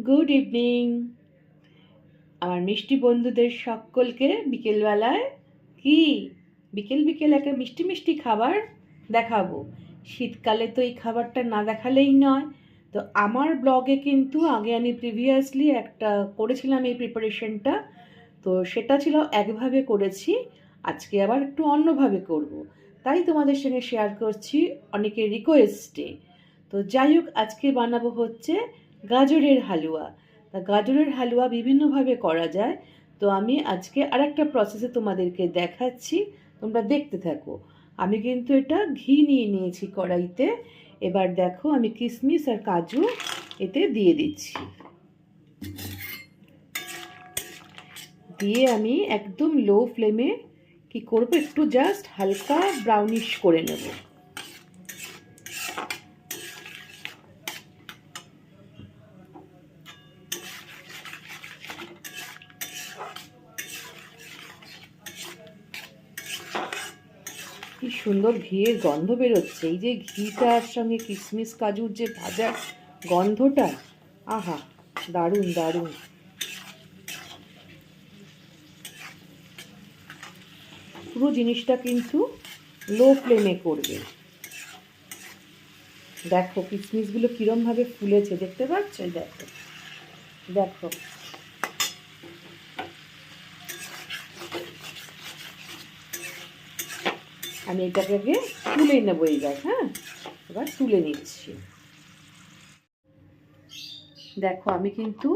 Good evening আমার মিষ্টি বন্ধুদের সকলকে বিকেলবেলায় কি বিকেল বিকেল একটা মিষ্টি মিষ্টি খাবার দেখাবো। শীতকালে তো এই খাবারটা না দেখালেই নয়। তো আমার ব্লগে কিন্তু আগে আমি প্রিভিয়াসলি একটা করেছিলাম এই প্রিপারেশনটা, তো সেটা ছিল একভাবে করেছি, আজকে আবার একটু অন্যভাবে করব, তাই তোমাদের সঙ্গে শেয়ার করছি অনেকের রিকোয়েস্টে। তো যাই হোক, আজকে বানাবো হচ্ছে গাজরের হালুয়া। তা গাজরের হালুয়া বিভিন্নভাবে করা যায়, তো আমি আজকে আরেকটা প্রসেসে তোমাদেরকে দেখাচ্ছি, তোমরা দেখতে থাকো। আমি কিন্তু এটা ঘি নিয়ে নিয়েছি কড়াইতে। এবার দেখো, আমি কিশমিশ আর কাজু এতে দিয়ে দিচ্ছি, দিয়ে আমি একদম লো ফ্লেমে কি করব, একটু জাস্ট হালকা ব্রাউনিশ করে নেব। কি সুন্দর ঘিয়ের গন্ধ বেরোচ্ছে, এই যে ঘিটার সঙ্গে কিশমিশ কাজুর যে ভাজার গন্ধটা, আহা দারুণ দারুণ। পুরো জিনিসটা কিন্তু লো ফ্লেমে করবে। দেখো কিশমিশগুলো কিরমভাবে ফুলেছে, দেখতে পাচ্ছ? দেখো দেখো, আমি এটাকে আগে তুলে নেবো এইবার। হ্যাঁ, এবার তুলে নিচ্ছি। দেখো আমি কিন্তু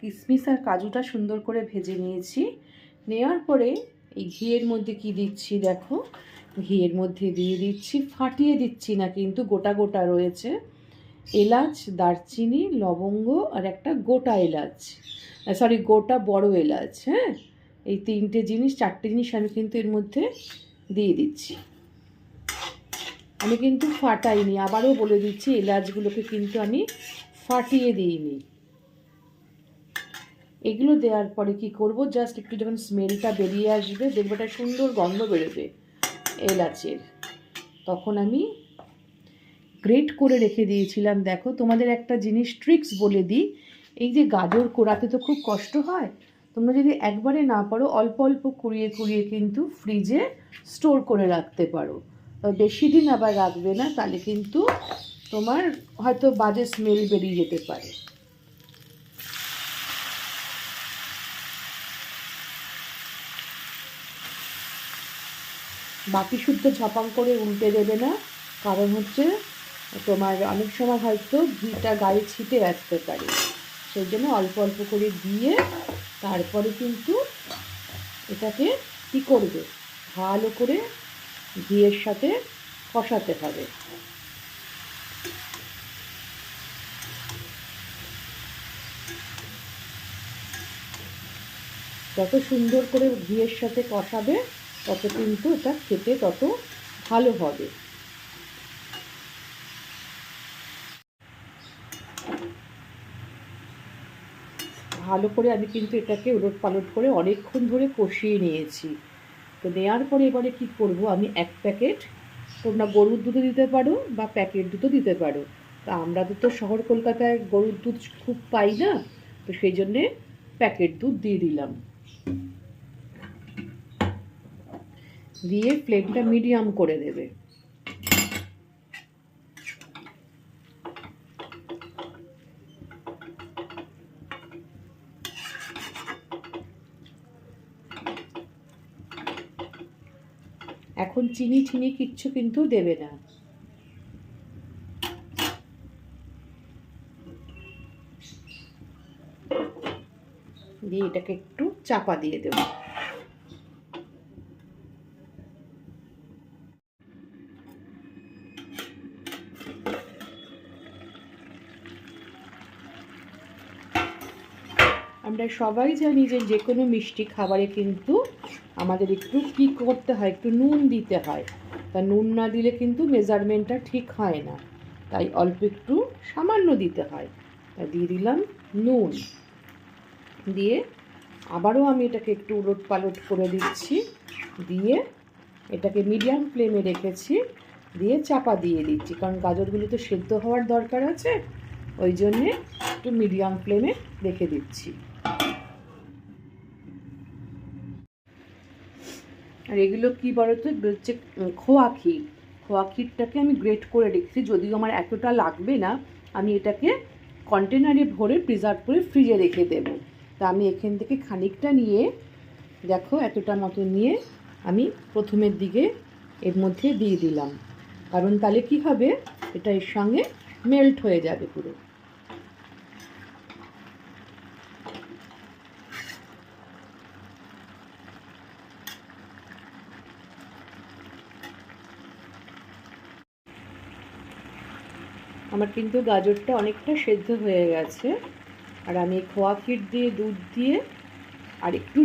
কিশমিশ আর কাজুটা সুন্দর করে ভেজে নিয়েছি। নেওয়ার পরে এই ঘিয়ের মধ্যে কি দিচ্ছি দেখো, ঘিয়ের মধ্যে দিয়ে দিচ্ছি, ফাটিয়ে দিচ্ছি না কিন্তু, গোটা গোটা রয়েছে এলাচ, দারচিনি, লবঙ্গ আর একটা গোটা এলাচ, সরি গোটা বড় এলাচ। হ্যাঁ, এই তিনটে জিনিস, চারটে জিনিস আমি কিন্তু এর মধ্যে দিয়ে দিচ্ছি। আমি কিন্তু ফাটাইনি, আবারও বলে দিচ্ছি, এলাচগুলোকে কিন্তু আমি ফাটিয়ে দিইনি। এগুলো দেওয়ার পরে কি করব, জাস্ট একটু যখন স্মেলটা বেরিয়ে আসবে, দেখবে একটা সুন্দর গন্ধ বেরোবে এলাচের, তখন আমি গ্রেট করে রেখে দিয়েছিলাম। দেখো তোমাদের একটা জিনিস ট্রিক্স বলে দিই, এই যে গাজর কোড়াতে তো খুব কষ্ট হয়, তোমরা যদি একবারে না পারো অল্প অল্প কুড়িয়ে কুড়িয়ে কিন্তু ফ্রিজে স্টোর করে রাখতে পারো। বেশি দিন আবার রাখবে না, তাহলে কিন্তু তোমার হয়তো বাজে স্মেল বেরিয়ে যেতে পারে। বাকি শুদ্ধ ঝপাং করে উল্টে দেবে না, কারণ হচ্ছে তোমার অনেক সময় হয়তো ঘিটা গায়ে ছিটে আসতে পারে, সেই জন্য অল্প অল্প করে দিয়ে তারপরে কিন্তু এটাকে কী করবে, ভালো করে ঘিয়ের সাথে কষাতে হবে। যত সুন্দর করে ঘিয়ের সাথে কষাবে, তত কিন্তু এটা খেতে তত ভালো হবে। ভালো করে আমি কিন্তু এটাকে উলট পালট করে অনেকক্ষণ ধরে কষিয়ে নিয়েছি। তো নেওয়ার পরে এবারে কি করব, আমি এক প্যাকেট, তোমরা গরুর দুধও দিতে পারো বা প্যাকেট দুধও দিতে পারো, তা আমরা তো শহর কলকাতায় গরুর দুধ খুব পাই না, তো সেই জন্যে প্যাকেট দুধ দিয়ে দিলাম। দিয়ে ফ্লেমটা মিডিয়াম করে দেবে। এখন চিনি ঠিনি কিচ্ছু কিন্তু দেবে না। দিয়ে এটাকে একটু চাপা দিয়ে দেব। আমরা সবাই জানি যে যে কোনো মিষ্টি খাবারে কিন্তু আমাদের একটু কী করতে হয়, একটু নুন দিতে হয়। তা নুন না দিলে কিন্তু মেজারমেন্টটা ঠিক হয় না, তাই অল্প একটু সামান্য দিতে হয়। তা দিয়ে দিলাম নুন, দিয়ে আবারও আমি এটাকে একটু উলট পালট করে দিচ্ছি, দিয়ে এটাকে মিডিয়াম ফ্লেমে রেখেছি, দিয়ে চাপা দিয়ে দিচ্ছি, কারণ গাজরগুলো তো সেদ্ধ হওয়ার দরকার আছে, ওই জন্যে একটু মিডিয়াম ফ্লেমে রেখে দিচ্ছি। আর এগুলো কী বলো তো, হচ্ছে খোয়া ক্ষীর। খোয়া ক্ষীরটাকে আমি গ্রেট করে রেখেছি, যদিও আমার এতটা লাগবে না। আমি এটাকে কন্টেনারে ভরে প্রিজার্ভ করে ফ্রিজে রেখে দেবো। তা আমি এখান থেকে খানিকটা নিয়ে, দেখো এতটা মতো নিয়ে আমি প্রথমের দিকে এর মধ্যে দিয়ে দিলাম, কারণ তাহলে কি হবে, এটা এর সঙ্গে মেল্ট হয়ে যাবে পুরো। আমার কিন্তু গাজরটা অনেকটা সেদ্ধ হয়ে গেছে। আর আমি খোয়া ক্ষীর দিয়ে, দুধ দিয়ে আর একটু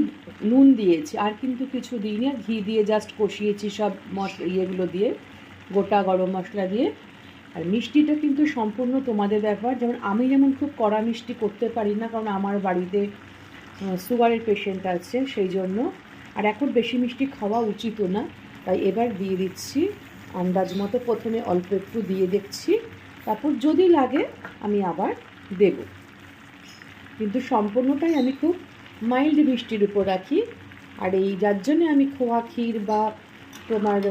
নুন দিয়েছি, আর কিন্তু কিছু দিইনি। আর ঘি দিয়ে জাস্ট কষিয়েছি সব ইয়েগুলো দিয়ে, গোটা গরম মশলা দিয়ে। আর মিষ্টিটা কিন্তু সম্পূর্ণ তোমাদের ব্যাপার। যেমন আমি যেমন খুব কড়া মিষ্টি করতে পারি না, কারণ আমার বাড়িতে সুগারের পেশেন্ট আছে, সেই জন্য। আর এখন বেশি মিষ্টি খাওয়া উচিতও না, তাই এবার দিয়ে দিচ্ছি আন্দাজ মতো। প্রথমে অল্প একটু দিয়ে দেখছি, তারপর যদি লাগে আমি আবার দেব। কিন্তু সম্পূর্ণটাই আমি খুব মাইল্ড মিষ্টির উপর রাখি। আর এই যার জন্যে আমি খোয়া ক্ষীর বা তোমার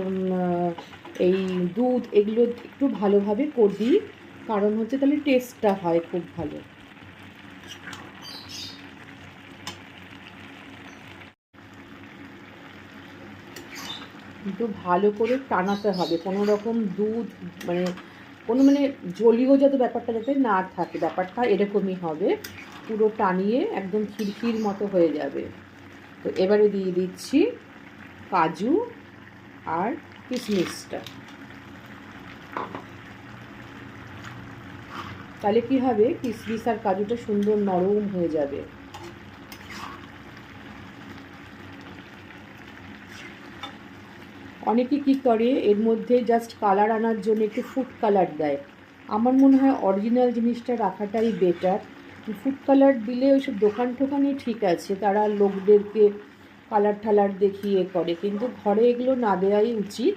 এই দুধ এগুলো একটু ভালোভাবে দিই, কারণ হচ্ছে তাহলে টেস্টটা হয় খুব ভালো। কিন্তু ভালো করে টানাতে হবে, কোনো রকম দুধ মানে জলীয় যাতে ব্যাপারটা যাতে না থাকে, ব্যাপারটা এরকমই হবে, পুরো টানিয়ে একদম খিরখির মতো হয়ে যাবে। তো এবারে দিয়ে দিচ্ছি কাজু আর কিশমিশটা। তাহলে কি হবে, কিশমিশ আর কাজুটা সুন্দর নরম হয়ে যাবে। অনেকে কি করে, এর মধ্যে জাস্ট কালার আনার জন্য একটু ফুড কালার দেয়। আমার মনে হয় অরিজিনাল জিনিসটা রাখাটাই বেটার। ফুড কালার দিলে ওইসব দোকান টোকানে ঠিক আছে, তারা লোকদেরকে কালার ঠালার দেখিয়ে করে, কিন্তু ঘরে এগুলো না দেওয়াই উচিত।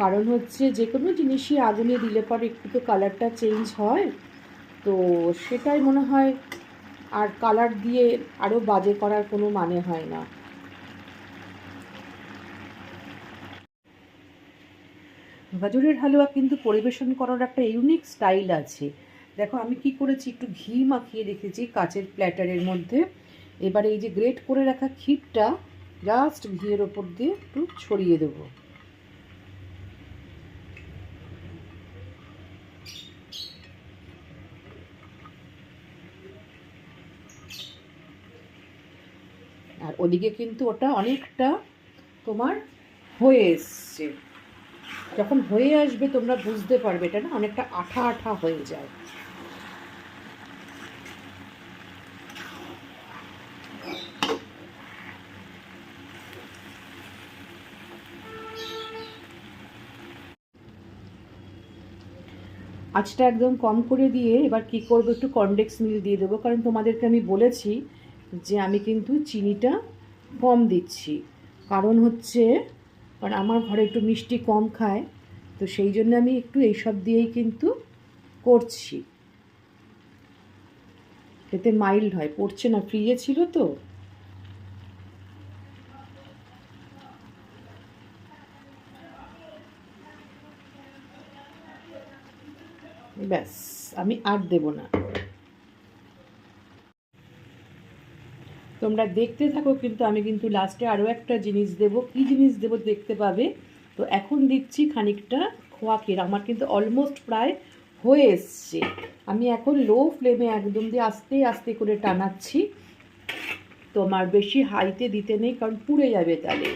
কারণ হচ্ছে যে কোনো জিনিসই আগুনে দিলে পরে একটু তো কালারটা চেঞ্জ হয়, তো সেটাই মনে হয়। আর কালার দিয়ে আরও বাজে করার কোনো মানে হয় না। গাজরের হালুয়া কিন্তু পরিবেশন করার একটা ইউনিক স্টাইল আছে। দেখো আমি কি করেছি, একটু ঘি মাখিয়ে রেখেছি কাচের প্ল্যাটারের মধ্যে। এবারে এই যে গ্রেট করে রাখা ক্ষীরটা জাস্ট ঘিয়ের ওপর দিয়ে একটু ছড়িয়ে দেবো। আর ওদিকে কিন্তু ওটা অনেকটা তোমার হয়ে এসছে। যখন হয়ে আসবে তোমরা বুঝতে পারবে, এটা না অনেকটা আঠা আঠা হয়ে যায়। আঁচটা একদম কম করে দিয়ে এবার কি করব, একটু কনডেন্স মিল্ক দিয়ে দেবো, কারণ তোমাদেরকে আমি বলেছি যে আমি কিন্তু চিনিটা কম দিচ্ছি। কারণ হচ্ছে, কারণ আমার ঘরে একটু মিষ্টি কম খায়, তো সেই জন্য আমি একটু এইসব দিয়েই কিন্তু করছি, এতে মাইল্ড হয়। পড়ছে না, ফ্রিজে ছিল তো। ব্যাস, আমি আর দেব না। তোমরা দেখতে থাকো, কিন্তু আমি কিন্তু লাস্টে আরও একটা জিনিস দেব। কী জিনিস দেব দেখতে পাবে। তো এখন দিচ্ছি খানিকটা খোয়া ক্ষীর। আমার কিন্তু অলমোস্ট প্রায় হয়ে এসছে। আমি এখন লো ফ্লেমে একদম দিয়ে আস্তে আস্তে করে টানাচ্ছি। তোমার বেশি হাইতে দিতে নেই, কারণ পুড়ে যাবে তাহলে।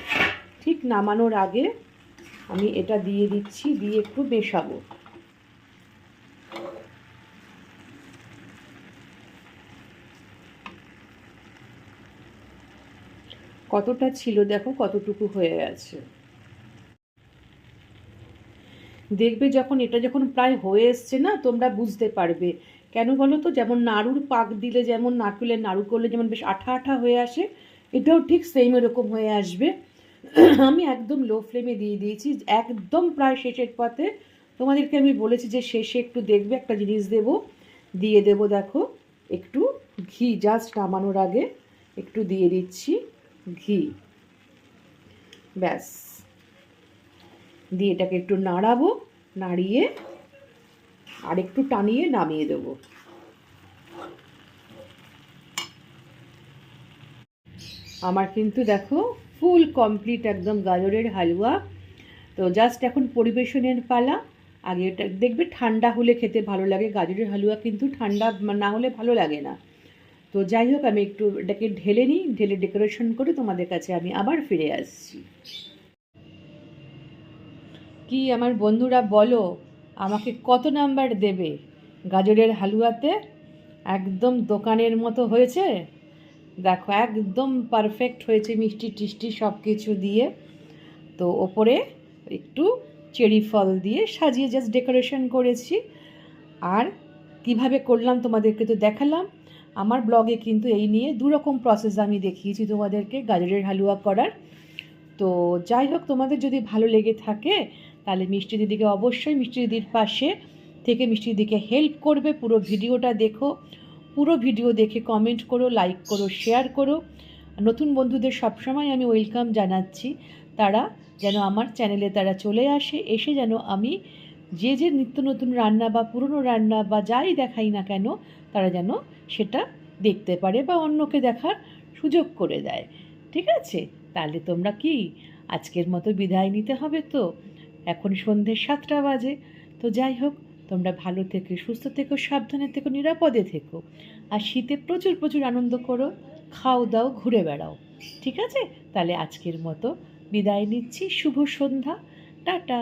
ঠিক নামানোর আগে আমি এটা দিয়ে দিচ্ছি, দিয়ে একটু মেশাবো। কতটা ছিল দেখো, কতটুকু হয়ে গেছে। দেখবে যখন এটা যখন প্রায় হয়ে এসছে না, তোমরা বুঝতে পারবে। কেন বলো তো, যেমন নাড়ুর পাক দিলে, যেমন নারকেলের নাড়ু করলে যেমন বেশ আঠা আঠা হয়ে আসে, এটাও ঠিক সেম এরকম হয়ে আসবে। আমি একদম লো ফ্লেমে দিয়ে দিয়েছি, একদম প্রায় শেষের পথে। তোমাদেরকে আমি বলেছি যে শেষে একটু দেখবে একটা জিনিস দেবো, দিয়ে দেব দেখো একটু ঘি, জাস্ট নামানোর আগে একটু দিয়ে দিচ্ছি ঘি, ব্যাস। দিয়ে এটাকে একটু নাড়াবো, নাড়িয়ে আর একটু টানিয়ে নামিয়ে দেবো। আমার কিন্তু দেখো ফুল কমপ্লিট একদম গাজরের হালুয়া। তো জাস্ট এখন পরিবেশনের পালা। আগে এটা দেখবে ঠান্ডা হলে খেতে ভালো লাগে, গাজরের হালুয়া কিন্তু ঠান্ডা না হলে ভালো লাগে না। তো যাই হোক, আমি একটু এটাকে ঢেলে নিই, ঢেলে ডেকোরেশন করে তোমাদের কাছে আমি আবার ফিরে আসছি। কি আমার বন্ধুরা বলো, আমাকে কত নাম্বার দেবে গাজরের হালুয়াতে? একদম দোকানের মতো হয়েছে, দেখো একদম পারফেক্ট হয়েছে, মিষ্টি টিষ্টি সব কিছু দিয়ে। তো ওপরে একটু চেরি ফল দিয়ে সাজিয়ে জাস্ট ডেকোরেশন করেছি। আর কিভাবে করলাম তোমাদেরকে তো দেখালাম। আমার ব্লগে কিন্তু এই নিয়ে দুরকম প্রসেস আমি দেখিয়েছি তোমাদেরকে গাজরের হালুয়া করার। তো যাই হোক, তোমাদের যদি ভালো লেগে থাকে তাহলে মিষ্টি দিদিকে অবশ্যই মিষ্টি দিদির পাশে থেকে মিষ্টি দিদিকে হেল্প করবে। পুরো ভিডিওটা দেখো, পুরো ভিডিও দেখে কমেন্ট করো, লাইক করো, শেয়ার করো। নতুন বন্ধুদের সবসময় আমি ওয়েলকাম জানাচ্ছি, তারা যেন আমার চ্যানেলে তারা চলে আসে, এসে যেন আমি যে যে নিত্য নতুন রান্না বা পুরনো রান্না বা যাই দেখাই না কেন, তারা যেন সেটা দেখতে পারে বা অন্যকে দেখার সুযোগ করে দেয়। ঠিক আছে? তাহলে তোমরা কি আজকের মতো বিদায় নিতে হবে তো? এখন সন্ধ্যে 7টা বাজে। তো যাই হোক, তোমরা ভালো থেকো, সুস্থ থেকো, সাবধানে থেকো, নিরাপদে থেকো। আর শীতে প্রচুর প্রচুর আনন্দ করো, খাও দাও, ঘুরে বেড়াও। ঠিক আছে? তাহলে আজকের মতো বিদায় নিচ্ছি। শুভ সন্ধ্যা, টাটা।